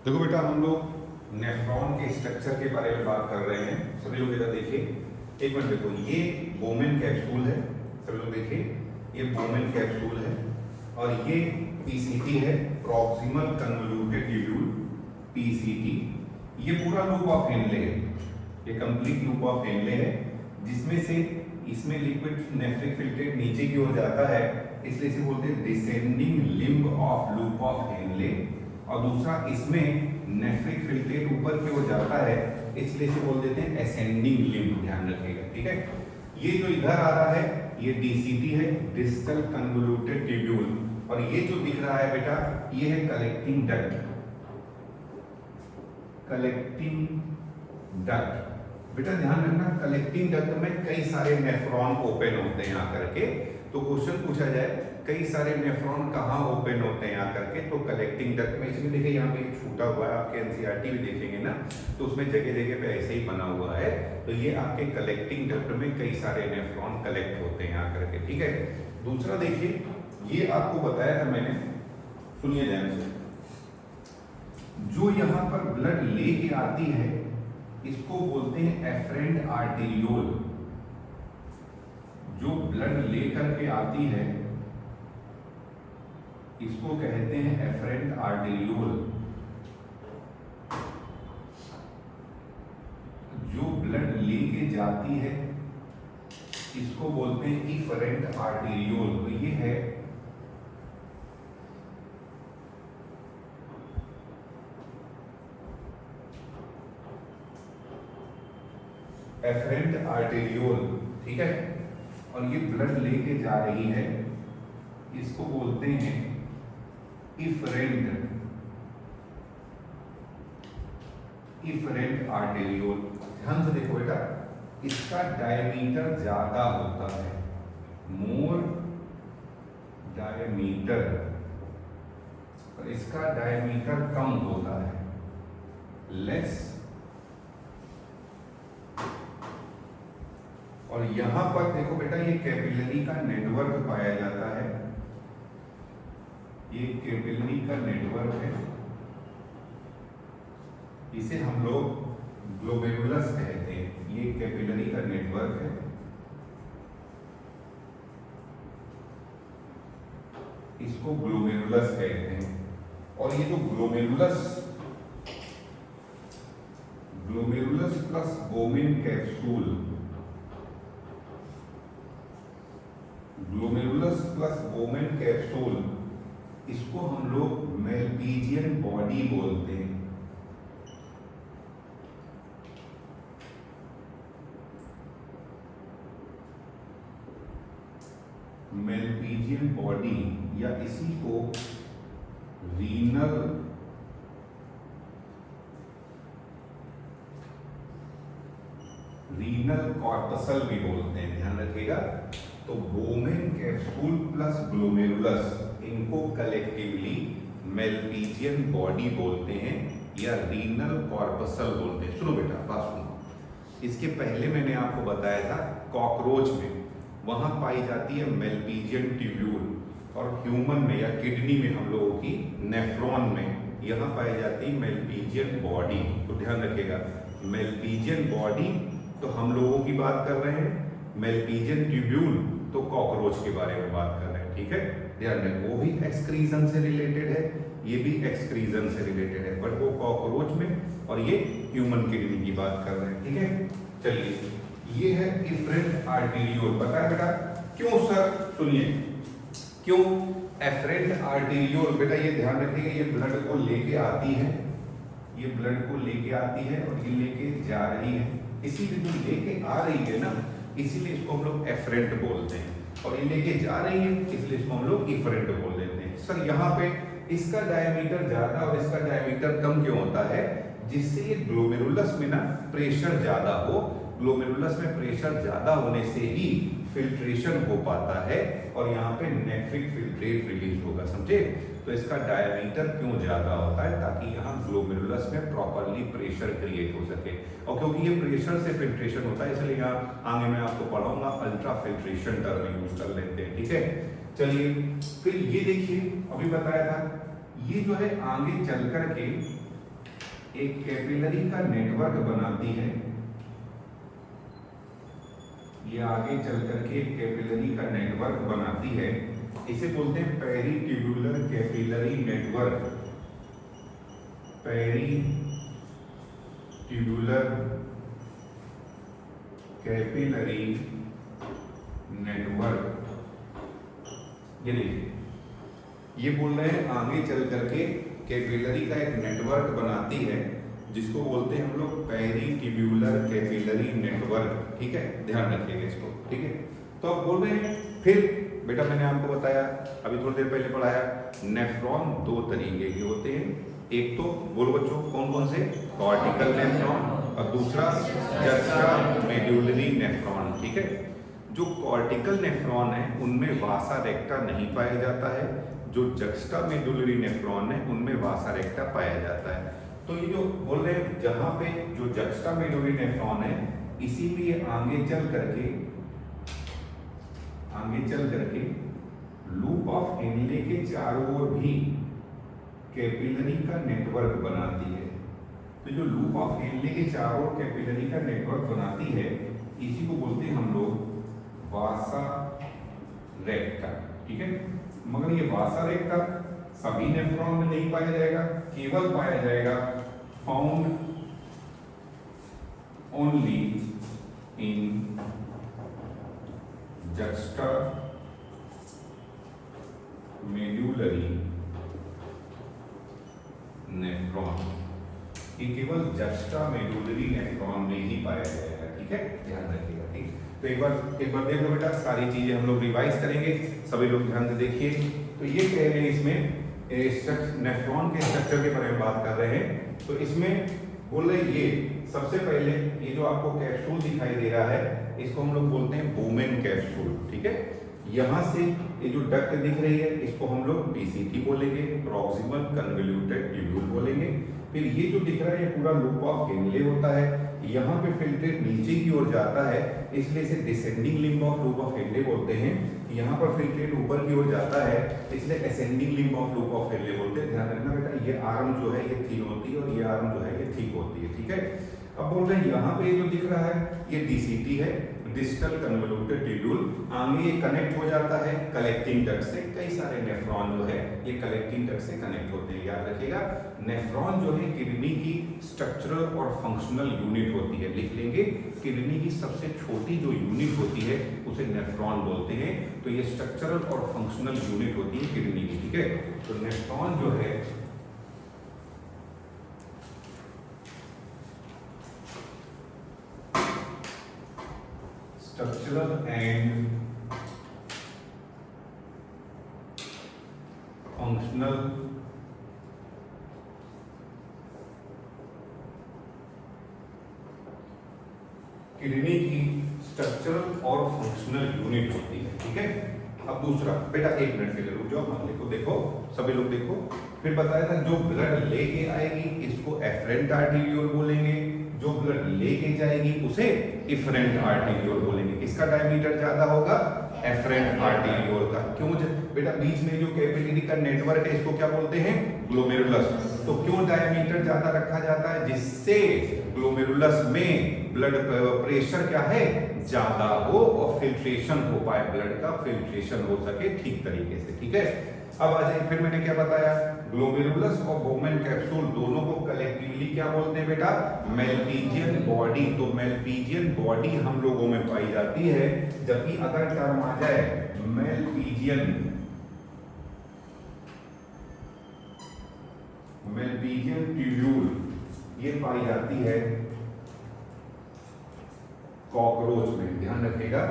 देखो बेटा, हम लोग नेफ्रॉन के स्ट्रक्चर के बारे में बात कर रहे हैं। सभी लोग इधर देखिए, एक मिनट देखो, ये बोमेन कैप्सूल है। सभी लोग देखिए, ये बोमेन कैप्सूल है और ये पीसीटी है, प्रॉक्सिमल कन्वोल्यूटेड ट्यूब्यूल, पीसीटी। ये पूरा लूप ऑफ हेनले है, ये कंप्लीट लूप ऑफ हेनले है, जिसमें से इसमें लिक्विड नेफ्रिक फिल्ट्रेट नीचे की ओर जाता है, इसलिए इसे बोलते हैं descending limb of loop of Henle. और दूसरा, इसमें नेफ्रिक फिल्ट्रेट ऊपर की ओर जाता है, इसलिए इसे बोल देते हैं असेंडिंग लिम्ब। ध्यान रखिएगा, ठीक है। ये जो इधर आ रहा है ये डीसीटी है, डिस्टल कन्वोल्यूटेड ट्यूब्यूल, और ये जो दिख रहा है बेटा ये है कलेक्टिंग डक्ट। कलेक्टिंग डक्ट बेटा ध्यान रखना, कलेक्टिंग डक्ट में कई सारे नेफ्रॉन ओपन होते हैं यहाँ करके। तो क्वेश्चन पूछा जाए कई सारे नेफ्रॉन कहाँ ओपन होते हैं यहाँ करके, तो कलेक्टिंग डक्ट में। इसमें देखिए यहाँ पे छूटा हुआ है, आपके एनसीईआरटी भी देखेंगे ना, तो उसमें जगह जगह पे ऐसे ही बना हुआ है। तो ये आपके कलेक्टिंग डक्ट में कई सारे नेफ्रॉन कलेक्ट होते हैं यहाँ करके, ठीक है। दूसरा देखिए, ये आपको बताया था मैंने, सुनिए ध्यान से, जो यहाँ पर ब्लड लेके आती है इसको बोलते हैं एफरेंट आर्टेरियोल। जो ब्लड लेकर के आती है इसको कहते हैं एफरेंट आर्टेरियोल। जो ब्लड लेके जाती है इसको बोलते हैं इफरेंट आर्टेरियोल। तो ये है एफरेंट आर्टेरियोल, ठीक है। और ये ब्लड लेके जा रही है, इसको बोलते हैं इफरेंट आर्टेरियोल। ध्यान से देखो बेटा, इसका डायमीटर ज्यादा होता है, मोर डायमीटर, और इसका डायमीटर कम होता है, लेस। और यहां पर देखो बेटा, ये कैपिलरी का नेटवर्क पाया जाता है, ये कैपिलरी का नेटवर्क है, इसे हम लोग ग्लोमेरुलस कहते हैं। ये कैपिलरी का नेटवर्क है, इसको ग्लोमेरुलस कहते हैं। और ये जो glomerulus plus Bowman capsule, glomerulus plus Bowman capsule, इसको हम लोग मेल्पिजियन बॉडी बोलते हैं। मेल्पिजियन बॉडी, या इसी को रीनल कॉर्पसल भी बोलते हैं, ध्यान रखिएगा। तो बोमेन कैप्सूल प्लस ग्लोमेरुलस, इनको कलेक्टिवली मेल्पिजियन बॉडी बोलते हैं या रीनल कॉर्पसल बोलते हैं। सुनो बेटा, बात सुनो, इसके पहले मैंने आपको बताया था कॉकरोच में वहां पाई जाती है मेल्पिजियन ट्यूब्यूल, और ह्यूमन में या किडनी में हम लोगों की नेफ्रॉन में यहाँ पाई जाती है मेल्पिजियन बॉडी। तो ध्यान रखिएगा, मेल्पिजियन बॉडी तो हम लोगों की बात कर रहे हैं, मेल्पिजियन ट्यूब्यूल तो कॉकरोच के बारे में बात कर रहे हैं, ठीक है। ध्यान रखें, वो भी एक्सक्रीजन से रिलेटेड है, ये भी एक्सक्रीजन से रिलेटेड है, बट वो कॉकरोच में और ये ह्यूमन किडनी की बात कर रहे हैं, ठीक है। चलिए, ये है इफरेंट आर्टेरियोल। पता है बेटा क्यों सर? सुनिए, क्यों एफरेंट आर्टेरियोल? बेटा ये ध्यान रखिएगा, ये ब्लड को लेके आती है, ये ब्लड को लेके आती है और ये लेके जा रही है, इसीलिए जो लेके आ रही है ना, इसीलिए इसको हम लोग एफरेंट बोलते हैं, और ये लेके जा रही है इसलिए इसको हम लोग इफरेंट बोल देते हैं। सर यहाँ पे इसका डायमीटर ज्यादा और इसका डायमीटर कम क्यों होता है? जिससे ये ग्लोमेरुलस में ना प्रेशर ज्यादा हो, ग्लोमेरुलस में प्रेशर ज्यादा होने से ही फिल्ट्रेशन हो पाता है और यहाँ पे नेफ्रिक फिल्ट्रेट रिलीज होगा, समझे। तो इसका डायमीटर क्यों ज्यादा होता है? ताकि यहाँ ग्लोमेरुलस में प्रॉपरली प्रेशर क्रिएट हो सके, और क्योंकि ये प्रेशर से फिल्ट्रेशन होता है इसलिए यहाँ आगे मैं आपको पढ़ाऊंगा अल्ट्रा फिल्ट्रेशन टर्म यूज कर लेते हैं, ठीक है। चलिए, फिर ये देखिए, अभी बताया था ये जो है आगे चल कर के एक कैपिलरी का नेटवर्क बनाती है, ये आगे चल करके एक कैपिलरी का नेटवर्क बनाती है, इसे बोलते हैं peritubular capillary network. Peritubular capillary network. ये देखिए, ये बोल रहे हैं आगे चल करके कैपिलरी का एक नेटवर्क बनाती है, जिसको बोलते हैं हम लोग पेरिट्यूबुलर कैपिलरी नेटवर्क। ठीक है, ध्यान रखिएगा इसको। ठीक है, तो अब बोल रहे हैं फिर बेटा, मैंने आपको बताया अभी थोड़ी देर पहले पढ़ाया, नेफ्रॉन दो तरीके के होते हैं। एक तो बोलो बच्चों कौन कौन से, कॉर्टिकल नेफ्रॉन, और दूसरा जस्टा मेडुलरी नेफ्रॉन। ठीक है, जो कॉर्टिकल नेफ्रॉन है उनमें वासा रेक्टा नहीं पाया जाता है, जो जस्टा मेडुलरी नेफ्रॉन है उनमें वासा रेक्टा पाया जाता है। तो ये जो बोल रहे हैं जहां पे जो जस्टा मेडुलरी नेफ्रॉन है, इसीलिए आगे चल करके लूप ऑफ हेनले के चारों ओर भी कैपिलरी का नेटवर्क बनाती है। तो जो लूप ऑफ हेनले के चारों ओर कैपिलरी का नेटवर्क बनाती है, इसी को बोलते हैं हम लोग वासा रेक्टा। ठीक है, मगर ये वासा रेक्टा सभी नेफ्रॉन में नहीं पाया जाएगा, केवल पाया जाएगा found only in juxta medullary nephron. ये केवल जस्टा मेडुलरी नेफ्रॉन में ही पाया जाएगा। ठीक है, ध्यान रखिएगा। ठीक, तो एक बार देख लो बेटा, सारी चीजें हम लोग रिवाइज करेंगे, सभी लोग ध्यान से देखिए। तो ये कह रहे हैं इसमें नेफ्रॉन के स्ट्रक्चर के बारे में बात कर रहे हैं। तो इसमें बोल रहे ये सबसे पहले ये जो आपको कैप्सूल दिखाई दे रहा है, इसको हम लोग बोलते हैं बोमेन कैप्सूल। ठीक है, यहां से ये जो डक्ट दिख रही है, इसको हम लोग पीसीटी बोलेंगे, प्रॉक्सिमल कन्वोल्यूटेड ट्यूब्यूल बोलेंगे। फिर ये जो दिख रहा है ये पूरा लूप ऑफ हेनले होता है, यहाँ पे फिल्ट्रेट नीचे की ओर जाता है, इसलिए इसे descending limb of loop of Henle बोलते हैं। यहाँ पर फिल्ट्रेट ऊपर की ओर जाता है, इसलिए ascending limb of loop of Henle बोलते हैं। ध्यान रखना बेटा, ये आर्म जो है ये थिन होती है और ये आर्म जो है ये थिक होती है। ठीक है, अब बोल रहे हैं यहाँ पे जो दिख रहा है ये डीसीटी है, डिस्टल कन्वोल्यूटेड ट्यूब्यूल। आगे ये कनेक्ट हो जाता है कलेक्टिंग डक्ट से। कई सारे नेफ्रॉन जो है ये कलेक्टिंग डक्ट से कनेक्ट होते हैं, याद रखिएगा। नेफ्रॉन जो है किडनी की स्ट्रक्चरल और फंक्शनल यूनिट होती है, लिख लेंगे। किडनी की सबसे छोटी जो यूनिट होती है उसे नेफ्रॉन बोलते हैं। तो ये स्ट्रक्चरल और फंक्शनल यूनिट होती है किडनी की। ठीक है, तो नेफ्रॉन जो है structural and functional किडनी की स्ट्रक्चरल और फंक्शनल यूनिट होती है। ठीक है, अब दूसरा बेटा, एक मिनट के लिए रुक जाओ, मान को देखो, सभी लोग देखो। फिर बताया था जो ब्लड लेके आएगी इसको एफरेंट आर्टेरियोल बोलेंगे, जो ब्लड लेके जाएगी उसे इफरेंट आर्टेरियोल बोलेंगे। किसका डायमीटर ज्यादा होगा, एफरेंट आर्टेरियोल का। क्यों बेटा, बीच में जो कैपिलरी का नेटवर्क है इसको क्या बोलते हैं, ग्लोमेरुलस। तो क्यों डायमीटर ज्यादा रखा जाता है, जिससे ग्लोमेरुलस में ब्लड प्रेशर क्या है, ज्यादा हो और फिल्ट्रेशन हो पाए, ब्लड का फिल्ट्रेशन हो सके ठीक तरीके से। ठीक है, अब आ जाइए, फिर मैंने क्या बताया, ग्लोमेरुलस और बोमेन कैप्सूल दोनों को कलेक्टिवली क्या बोलते हैं बेटा, मेलपीजियन बॉडी। तो मेलपीजियन बॉडी हम लोगों में पाई जाती है, जबकि अगर टर्म आ जाए मेलपीजियन ट्यूब्यूल, ये पाई जाती है कॉकरोच में। ध्यान रखिएगा।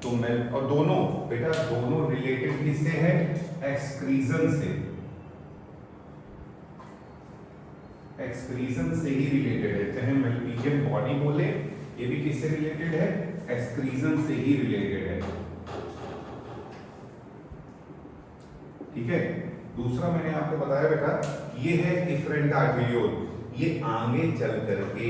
तो और दोनों बेटा, दोनों रिलेटेड किससे है, एक्सक्रीजन से। एक्सक्रीजन से ही रिलेटेड है, चाहे मेलपीजियन बॉडी बोले, ये भी किससे रिलेटेड है, एक्सक्रीजन से ही रिलेटेड है। ठीक है, दूसरा मैंने आपको बताया बेटा, ये है इफरेंट आर्टेरियोल। ये आगे चल करके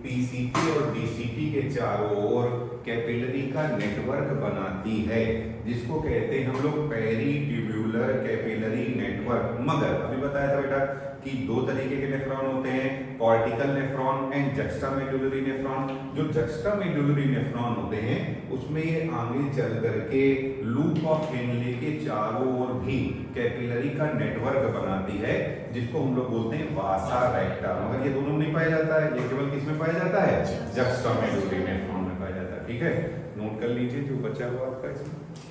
पीसीटी और डीसीटी के चारों ओर कैपिलरी का नेटवर्क बनाती है, जिसको कहते हैं हम लोग पेरिट्यूब्यूलर कैपिलरी नेटवर्क। मगर अभी बताया था बेटा कि दो तरीके के नेफ्रॉन होते हैं, कॉर्टिकल नेफ्रॉन एंड जक्स्टामेडुलरी नेफ्रॉन। जो जक्स्टामेडुलरी नेफ्रॉन होते हैं उसमें ये आगे चल करके लूप ऑफ हेनले के चारों ओर भी कैपिलरी का नेटवर्क बनाती है, जिसको हम लोग बोलते हैं वासा रेक्टा। मगर ये दोनों नहीं पाया जाता है, ये केवल किस में पाया जाता है? जक्स्टामेडुलरी नेफ्रॉन में पाया जाता है। ठीक है, नोट कर लीजिए जो बचा हुआ आपका इसमें।